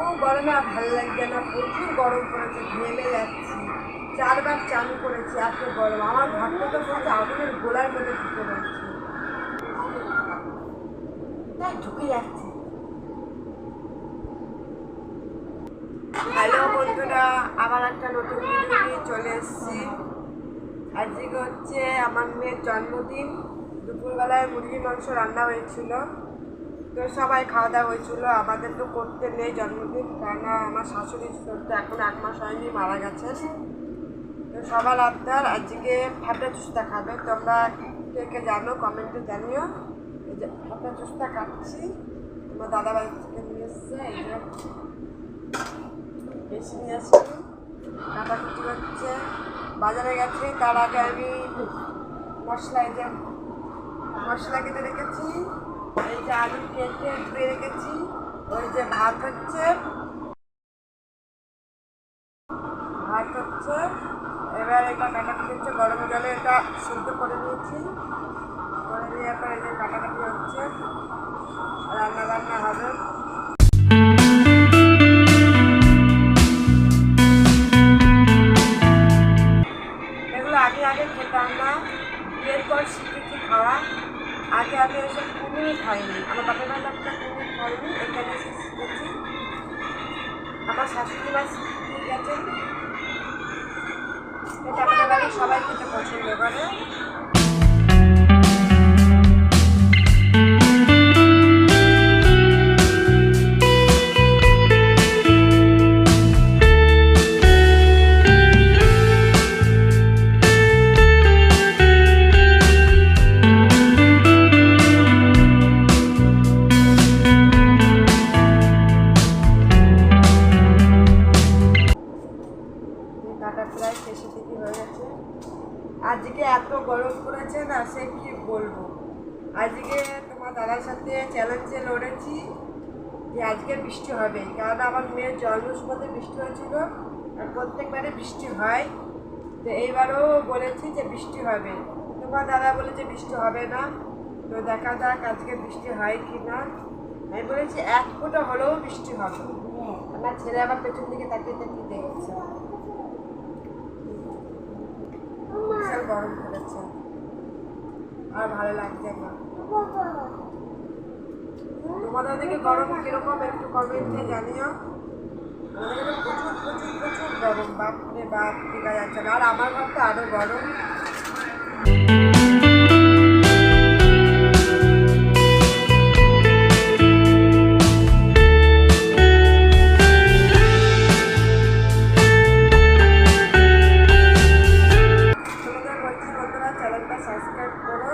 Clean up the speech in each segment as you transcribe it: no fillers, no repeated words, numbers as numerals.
ও গরমে আর ভালো লাগছে না, প্রচুর গরম পড়েছে, ঘেমে যাচ্ছি। 4বার চান করেছি, এত গরম। আমার ঘরটা তো বলছে আগুনের গোলার মধ্যে ঢুকে যাচ্ছে, তাই ঢুকে যাচ্ছে। হ্যালো বন্ধুরা, আবার একটা নতুন ভিডিও নিয়ে চলে এসেছি। আজকে হচ্ছে আমার মেয়ের জন্মদিন। দুপুরবেলায় মুরগির মাংস রান্না হয়েছিল, তো সবাই খাওয়া দাওয়া হয়েছিল। আমাদের তো করতে নেই জন্মদিন, কেননা আমার শাশুড়ির শরীরটা এখন 1 মাস হয়নি, মারা গেছে। তো সবার আবদার আজকে ফাটা চুস্তা খাবে। তোমরা কে কে জানো কমেন্টে জানিও। এই যে ফাটা চুস্তা খাচ্ছি, তোমার দাদাবাড়ি থেকে নিয়ে এসছে। এই যে বেশি নিয়ে আসছি, কাটাকুটি হচ্ছে। বাজারে গেছি, তার আগে আমি মশলা কেটে রেখেছি। এই যে আলু কেটে ধুয়ে রেখেছি। ওই যে ভাত হচ্ছে, এবার এটা কাটাকুটি হচ্ছে। গরম জলে এটা সিদ্ধ করে নিয়েছি, করে নিয়ে পর এই যে কাটাকাটি হচ্ছে, রান্না বান্না হবে। এগুলো আগে খেতাম না, বিয়ের পর শিখেছি খাওয়া। আগে আমি এসব কুমির খাইনি, আমার বাপের বাড়িতে কুমির খাইনি, এখানে এসে শিখেছি। আমার শাশুড়ি মা শিখে গেছেন, এটা আমাদের বাড়ির সবাই খেতে পছন্দ করে। কাটা প্রায় শেষের দিকে হয়ে গেছে। আজকে এত গরম পড়েছে না, সে কি বলবো। আজকে তোমার দাদার সাথে চ্যালেঞ্জে লড়েছি যে আজকে বৃষ্টি হবে, কারণ আমার মেয়ের জন্মদিনে বৃষ্টি হয়েছিল, আর প্রত্যেকবারে বৃষ্টি হয়। তো এইবারও বলেছি যে বৃষ্টি হবে, তোমার দাদা বলেছে বৃষ্টি হবে না। তো দেখা যাক আজকে বৃষ্টি হয় কি না। আমি বলেছি 1 ফোঁটা হলেও বৃষ্টি হবে। আমার ছেলে আবার পেছন দিকে তাকিয়ে তাকিয়ে দেখছে। বিশাল গরম পড়েছে, আর ভালো লাগছে না। তোমাদের ওদিকে গরম কিরকম একটু কমেন্টে জানিও। আমাদের প্রচুর প্রচুর প্রচুর গরম, বাপরে বাপ, টিকা যাচ্ছে না। আর আমার ঘরটা আরো গরম। সাবস্ক্রাইব করো,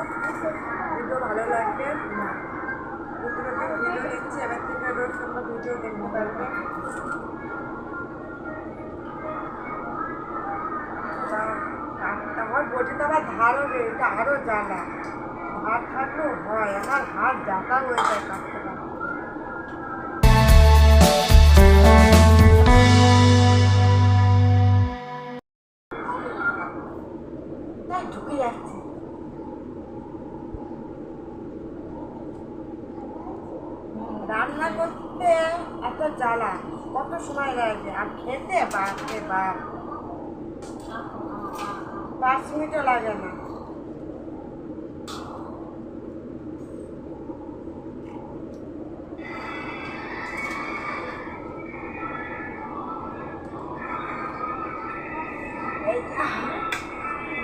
ভিডিও ভালো লাগবে। নতুন নতুন ভিডিও দিচ্ছি, এবার থেকে রোজ তোমরা ভিডিও দেখতে পারবে। আমার বটিটা আবার ধারও নেই, এটা আরও জ্বালা। ধার থাকলেও হয়, আমার হাত জ্বালা হয়ে যায় কাটতে কাটতে। তাই ঢুকে যাচ্ছে। রান্না করতে এত জ্বালা, কত সময় লাগে, আর খেতে বাপরে বাপ 5 মিনিটও লাগে না। এই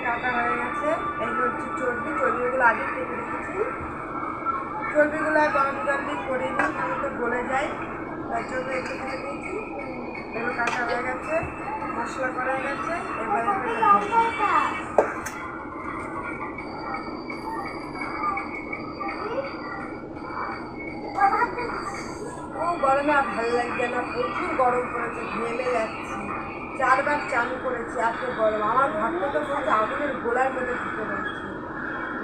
কাটা হয়ে গেছে। এই হচ্ছে চর্বিগুলো আগে কেটে রেখেছি। চর্বিগুলো গরম জল দিয়ে করে নিই, আমি তো গলে যাই, তার জন্য একটু করে নিয়েছি। এগুলো কাটা হয়ে গেছে, মশলা করা হয়ে গেছে। এবারে ও গরমে আর ভালো লাগছে না, প্রচুর গরম পড়েছে, ঘেমে যাচ্ছি। 4বার চান করেছি, এত গরম। আমার ঘরটা তো বলছে আগুনের গোলার মধ্যে ঢুকে যাচ্ছে।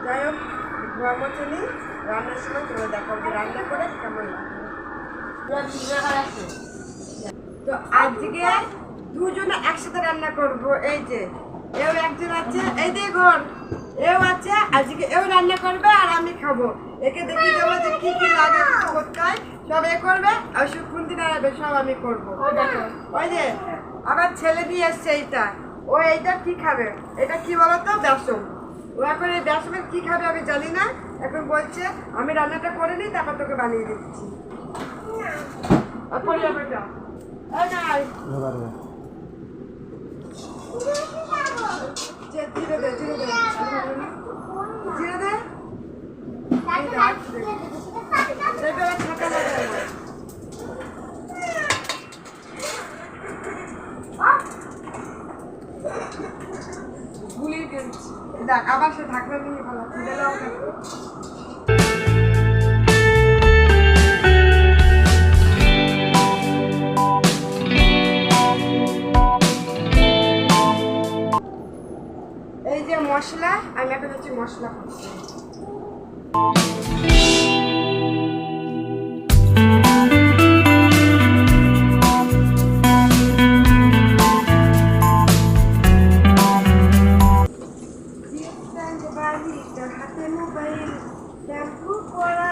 যাই হোক, ধোয়া মচ্ছে নি, রান্নার সময় চলে দেখাবো যে রান্না করে কেমন লাগে। তো আজকে দুজনে একসাথে রান্না করবো। এই যে এও একজন আছে, এই যে ঘর এও আছে, আজকে এও রান্না করবে আর আমি খাবো। একে দেখিয়ে দেবো যে কি কি লাগে করতে হয়, সব এ করবে। আর শুকুন খুন্তি দাঁড়াবে সব আমি করবো। ওই দেখো ওই যে আমার ছেলে দিয়ে এসছে এইটা, ও এইটা কি খাবে, এটা কি বলতো বেসন, ও এখন এই বেসনের কি খাবে আমি জানি না, এখন বলছে আমি রান্নাটা করে নিই তারপর তোকে বানিয়ে দিচ্ছি। এখন যাবে এটা এই নাই জিরে দে জিরে দে জিরে দে সেটা ছাকা লাগাই না। গুলিয়ে ফেলছি দেখ আবার সে ঢাকনা নিয়ে ভালো দিলেও এই যে মশলা আমি এখন হচ্ছে মশলা করছি। হাতে মোবাইল শ্যাম্পু করা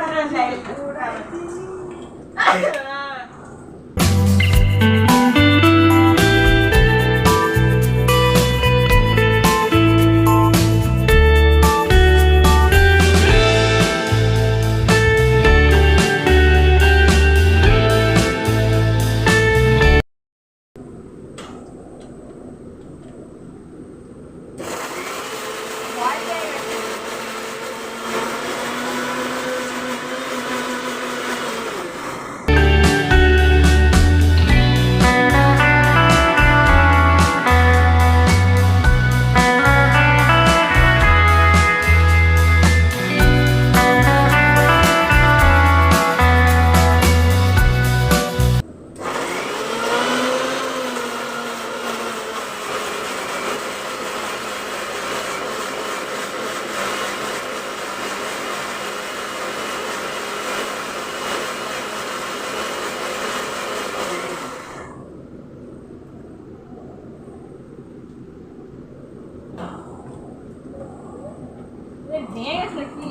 ভেঙে গেছে নাকি?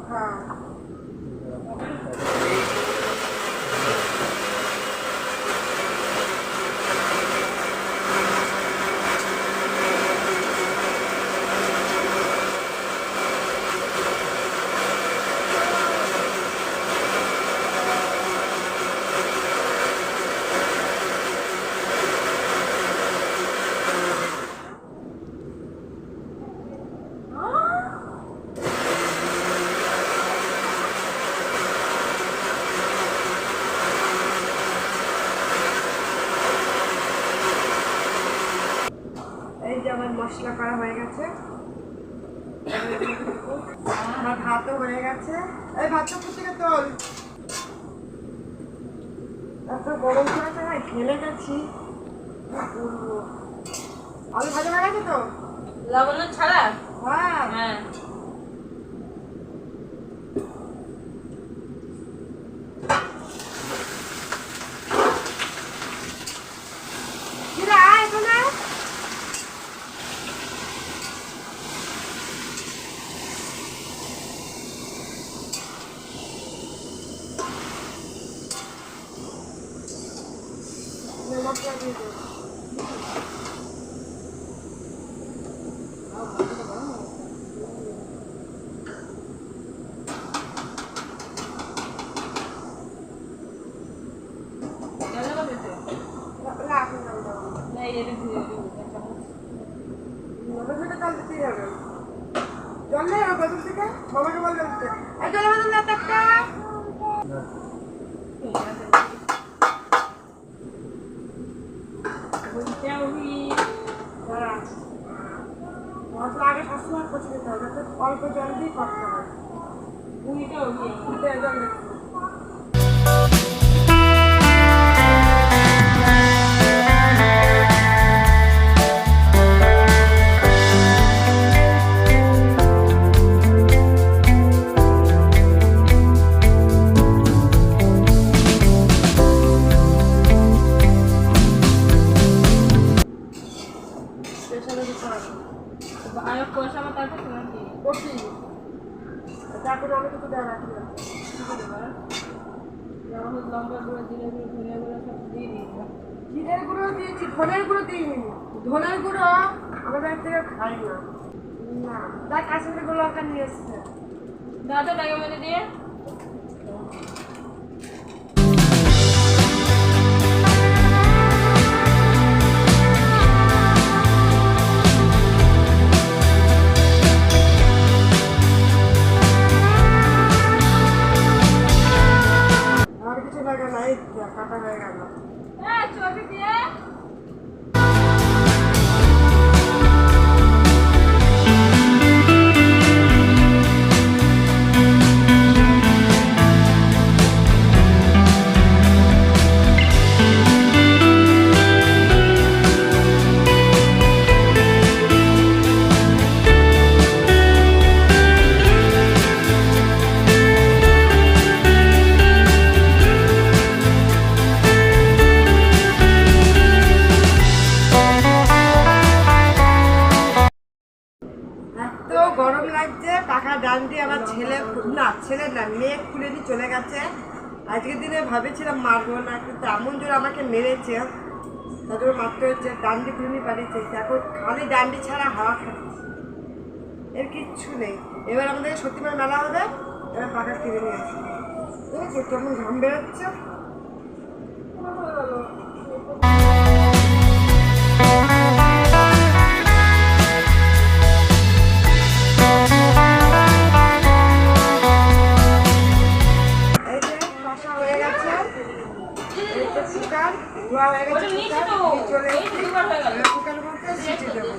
হ্যাঁ এই যে আমার মশলা করা হয়ে গেছে, আমার ভাতও হয়ে গেছে। এই ভাতটা থেকে তোল, এত গরম করেছে না খেলে গেছি। আলু ভাজা হয়ে গেছে তো? লবণ ছাড়া? হ্যাঁ হ্যাঁ কিরে আয় এখানে। মশলা দিয়ে দে। কেন করতেছে? রাখ না দাও। না এই এটা দিয়ে দিই নতুন থেকে জল দিতেই হবে। জল নেই আমার বোতল থেকে, বাবাকে বল জল দিতে। এই জলের বোতল না একটা। বলতে আমি হ্যাঁ। মশলা আগে সবসময় কষে দিতে হবে, যাতে অল্প জল দিয়ে করতে হয়। বুড়িটা ওই ফুটে জল দিতে হবে। স্টেশনে দিতে হবে। আমি কষাবো তারপর তোমার কি কষি। তারপরে অনেক কিছু দেওয়া রাখি না। হলুদ লঙ্কা গুঁড়ো জিরে গুঁড়ো ধনে গুঁড়ো সব দিয়ে দিয়েছিলাম। জিরের গুঁড়ো দিয়েছি, ধনের গুঁড়ো দিইনি। ধনের গুঁড়ো আমাদের থেকে খাই না। না, তাই কাশ্মীরি গুঁড়ো লঙ্কা নিয়ে এসছে। দাদা ব্যাগের মধ্যে দিয়ে আর কিছু লাগে না, এই কাটা হয়ে গেল। ছবি দিয়ে এত গরম লাগছে, পাখা ডানটি আমার ছেলে না মেয়ে খুলে দিয়ে চলে গেছে। আজকের দিনে ভেবেছিলাম মারবো না, কিন্তু এমন জোর আমাকে মেরেছে, তাদের মারতে হচ্ছে। ডান্ডি খুলে পারিয়েছে, এখন খালি ডান্ডি ছাড়া হাওয়া খাচ্ছে, এর কিচ্ছু নেই। এবার আমাদের সত্যিমার মেলা হবে, এবার পাখা কিনে নিয়ে আসবো। ঠিক আছে, কেমন ঘাম বেরোচ্ছে। এই যে কষা হয়ে গেছে, এই যে কুকার ধোয়া হয়ে গেছে, ওটা নিচে তো, কুকার নিয়ে চলে এই তো দুবার হয়ে গেল। কুকারের মধ্যে সিটি দেবো।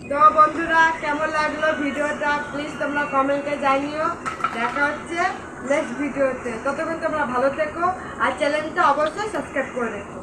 তো বন্ধুরা, কেমন লাগলো ভিডিওটা প্লিজ তোমরা কমেন্টে জানিও। দেখা হচ্ছে নেক্সট ভিডিওতে, ততক্ষণ তোমরা ভালো থেকো আর চ্যানেলটা অবশ্যই সাবস্ক্রাইব করে রেখো।